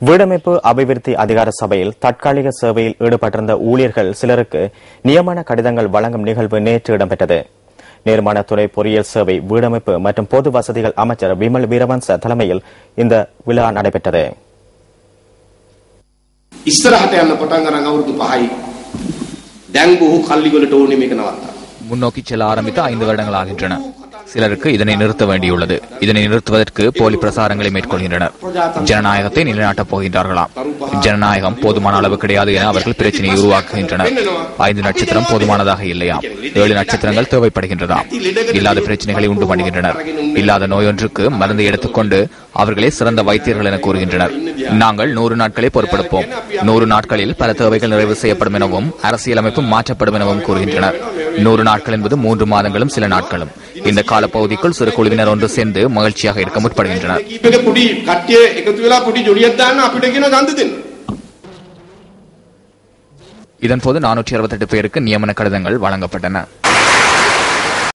வீடமைப்பு அபிவிருத்தி அதிகார சபையில் தற்காலிக சேவையில் ஈடுபட்டிருந்த ஊழியர்கள் சிலருக்கு நியமன கடிதங்கள் வழங்கும் நிகழ்வு நேற்று இடம்பெற்றது. நிர்மாணத்துறை பொறியியல் சேவை வீடமைப்பு மற்றும் பொது வசதிகள் அமைச்சர் விமல் வீரவன்ச தலைமையில் இந்த விழா நடைபெற்றது. முன்னோக்கி செல்ல ஆரம்பித்து 5 வருடங்கள் ஆகின்றன. சிலருக்கு இதனை நிறுத்த வேண்டியுள்ளது. இதனை நிறுத்துவதற்கு போலி பிரசாரங்களை மேற்கொள்கின்றனர். ஜனநாயகத்தை நிலைநாட்டப் போகின்றார்களாம். ஜனநாயகம் போதுமான அளவு கிடையாது என அவர்கள் பிரச்சனையை உருவாக்குகின்றனர். 5 நட்சத்திரம் போதுமானதாக இல்லையாம். 7 நட்சத்திரங்கள் தேவைப்படுகின்றதாம். இல்லாத பிரச்சனைகளை உண்டு பண்ணுகின்றனர். இல்லாத நோயொன்றுக்கு மருந்தை எடுத்துக்கொண்டு அவர்களே சிறந்த வைத்தியர்கள் என கூறுகின்றனர். நாங்கள் 100 நாட்களை பொறுப்பெடுப்போம். 100 நாட்களில் பல தேவைகள் நிறைவு செய்யப்படும் எனவும் அரசியலமைப்பு மாற்றப்படும் எனவும் கூறுகின்றனர். 100 நாட்கள் என்பது 3 மாதங்களும் சில நாட்களும். இந்த காலப்பகுதிக்குள் சிறு குழுவினர் ஒன்று சேர்ந்து மகிழ்ச்சியாக இருக்க முற்படுகின்றனர். இதன்போது 468 பேருக்கு நியமன கடிதங்கள் வழங்கப்பட்டன.